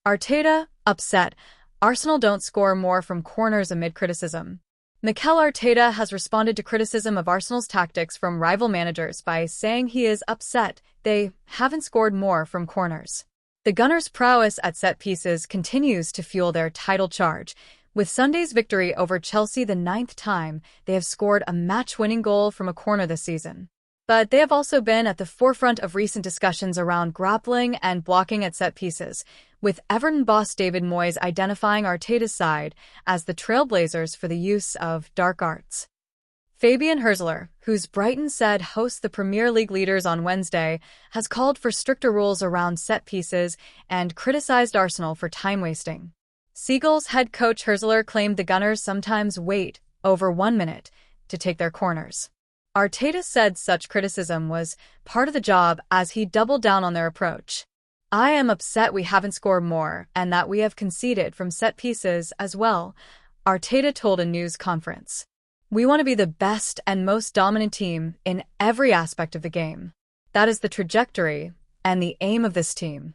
Arteta, upset. Arsenal don't score more from corners amid criticism. Mikel Arteta has responded to criticism of Arsenal's tactics from rival managers by saying he is upset they haven't scored more from corners. The Gunners' prowess at set pieces continues to fuel their title charge, with Sunday's victory over Chelsea the 9th time they have scored a match-winning goal from a corner this season. But they have also been at the forefront of recent discussions around grappling and blocking at set pieces, with Everton boss David Moyes identifying Arteta's side as the trailblazers for the use of dark arts. Fabian Hürzeler, whose Brighton said hosts the Premier League leaders on Wednesday, has called for stricter rules around set pieces and criticized Arsenal for time-wasting. Seagulls head coach Hürzeler claimed the Gunners sometimes wait over 1 minute to take their corners. Arteta said such criticism was part of the job as he doubled down on their approach. "I am upset we haven't scored more and that we have conceded from set pieces as well," Arteta told a news conference. "We want to be the best and most dominant team in every aspect of the game. That is the trajectory and the aim of this team."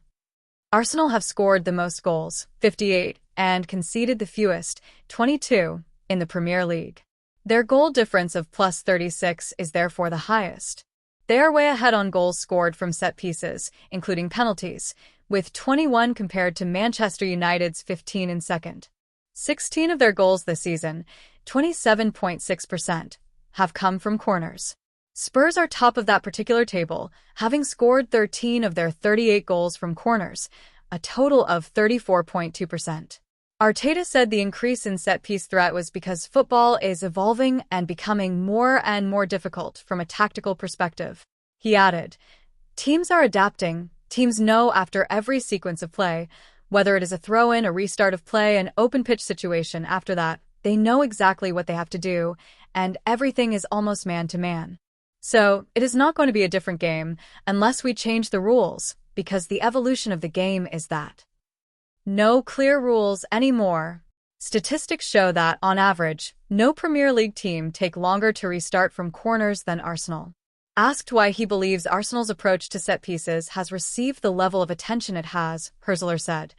Arsenal have scored the most goals, 58, and conceded the fewest, 22, in the Premier League. Their goal difference of plus 36 is therefore the highest. They are way ahead on goals scored from set pieces, including penalties, with 21 compared to Manchester United's 15 in second. 16 of their goals this season, 27.6%, have come from corners. Spurs are top of that particular table, having scored 13 of their 38 goals from corners, a total of 34.2%. Arteta said the increase in set-piece threat was because football is evolving and becoming more and more difficult from a tactical perspective. He added, "Teams are adapting. Teams know after every sequence of play, whether it is a throw-in, a restart of play, an open-pitch situation after that, they know exactly what they have to do, and everything is almost man-to-man. So, it is not going to be a different game unless we change the rules, because the evolution of the game is that. No clear rules anymore." Statistics show that, on average, no Premier League team take longer to restart from corners than Arsenal. Asked why he believes Arsenal's approach to set pieces has received the level of attention it has, Hürzeler said,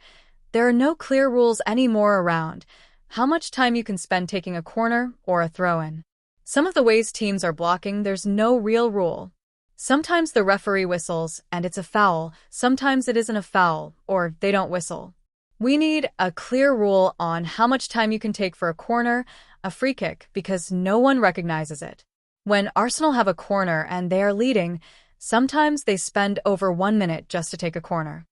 "There are no clear rules anymore around how much time you can spend taking a corner or a throw-in. Some of the ways teams are blocking, there's no real rule. Sometimes the referee whistles and it's a foul, sometimes it isn't a foul, or they don't whistle. We need a clear rule on how much time you can take for a corner, a free kick, because no one recognizes it. When Arsenal have a corner and they are leading, sometimes they spend over 1 minute just to take a corner."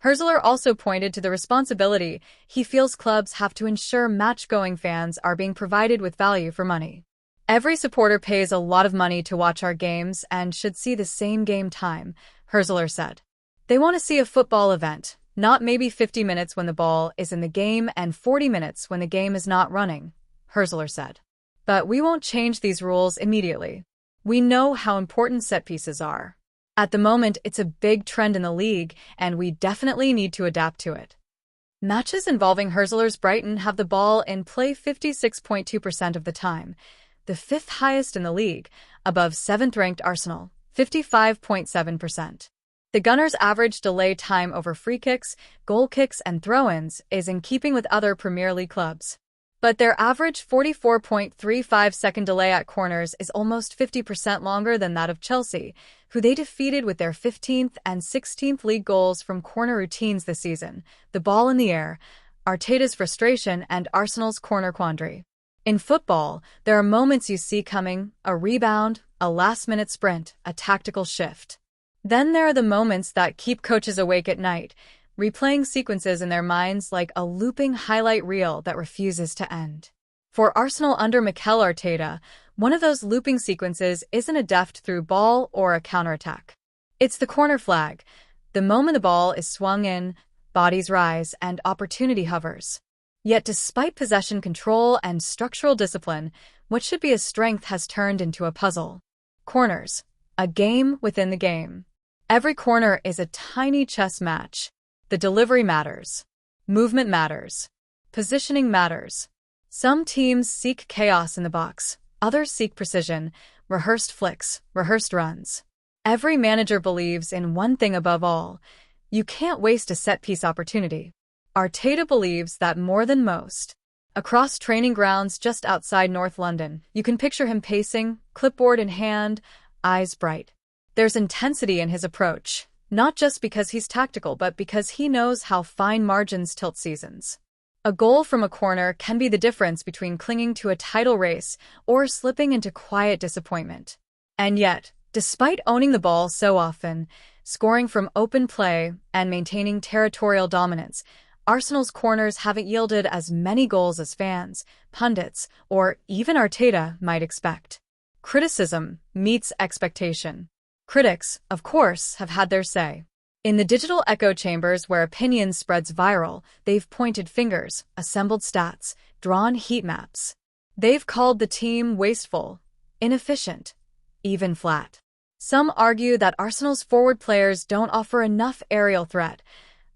Hürzeler also pointed to the responsibility he feels clubs have to ensure match-going fans are being provided with value for money. "Every supporter pays a lot of money to watch our games and should see the same game time," Hürzeler said. "They want to see a football event, not maybe 50 minutes when the ball is in the game and 40 minutes when the game is not running," Hürzeler said. "But we won't change these rules immediately. We know how important set pieces are. At the moment, it's a big trend in the league, and we definitely need to adapt to it." Matches involving Hürzeler's Brighton have the ball in play 56.2% of the time, the fifth highest in the league, above 7th-ranked Arsenal, 55.7%. The Gunners' average delay time over free kicks, goal kicks, and throw-ins is in keeping with other Premier League clubs. But their average 44.35-second delay at corners is almost 50% longer than that of Chelsea, who they defeated with their 15th and 16th league goals from corner routines this season, the ball in the air, Arteta's frustration, and Arsenal's corner quandary. In football, there are moments you see coming, a rebound, a last-minute sprint, a tactical shift. Then there are the moments that keep coaches awake at night, replaying sequences in their minds like a looping highlight reel that refuses to end. For Arsenal under Mikel Arteta, one of those looping sequences isn't a deft through ball or a counterattack. It's the corner flag. The moment the ball is swung in, bodies rise and opportunity hovers. Yet despite possession control and structural discipline, what should be a strength has turned into a puzzle. Corners. A game within the game. Every corner is a tiny chess match. The delivery matters. Movement matters. Positioning matters. Some teams seek chaos in the box, others seek precision, rehearsed flicks, rehearsed runs. Every manager believes in one thing above all: you can't waste a set-piece opportunity. Arteta believes that more than most. Across training grounds just outside North London, you can picture him pacing, clipboard in hand, eyes bright. There's intensity in his approach, not just because he's tactical, but because he knows how fine margins tilt seasons. A goal from a corner can be the difference between clinging to a title race or slipping into quiet disappointment. And yet, despite owning the ball so often, scoring from open play, and maintaining territorial dominance, Arsenal's corners haven't yielded as many goals as fans, pundits, or even Arteta might expect. Criticism meets expectation. Critics, of course, have had their say. In the digital echo chambers where opinion spreads viral, they've pointed fingers, assembled stats, drawn heat maps. They've called the team wasteful, inefficient, even flat. Some argue that Arsenal's forward players don't offer enough aerial threat.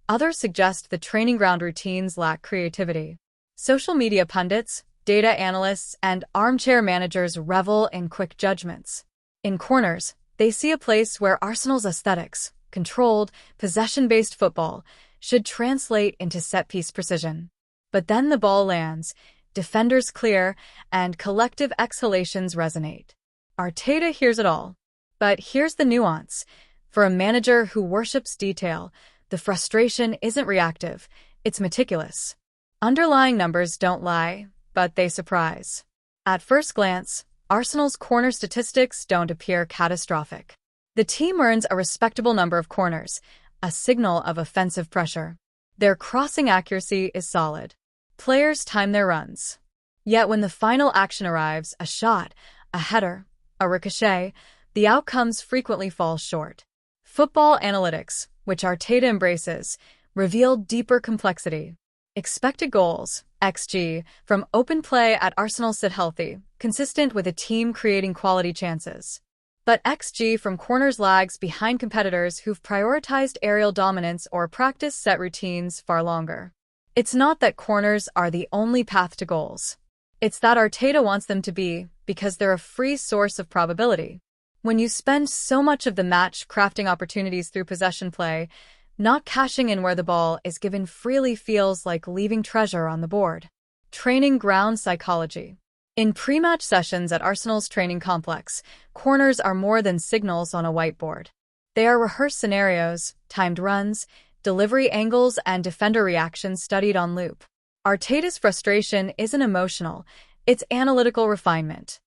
Others suggest the training ground routines lack creativity. Social media pundits, data analysts, and armchair managers revel in quick judgments. In corners, they see a place where Arsenal's aesthetics, controlled, possession-based football, should translate into set-piece precision. But then the ball lands, defenders clear, and collective exhalations resonate. Arteta hears it all. But here's the nuance. For a manager who worships detail, the frustration isn't reactive, it's meticulous. Underlying numbers don't lie, but they surprise. At first glance, Arsenal's corner statistics don't appear catastrophic. The team earns a respectable number of corners, a signal of offensive pressure. Their crossing accuracy is solid. Players time their runs. Yet when the final action arrives, a shot, a header, a ricochet, the outcomes frequently fall short. Football analytics, which Arteta embraces, reveal deeper complexity. Expected goals, XG, from open play at Arsenal sit healthy, consistent with a team creating quality chances. But XG from corners lags behind competitors who've prioritized aerial dominance or practiced set routines far longer. It's not that corners are the only path to goals. It's that Arteta wants them to be, because they're a free source of probability. When you spend so much of the match crafting opportunities through possession play, not cashing in where the ball is given freely feels like leaving treasure on the board. Training ground psychology. In pre-match sessions at Arsenal's training complex, corners are more than signals on a whiteboard. They are rehearsed scenarios, timed runs, delivery angles, and defender reactions studied on loop. Arteta's frustration isn't emotional, it's analytical refinement.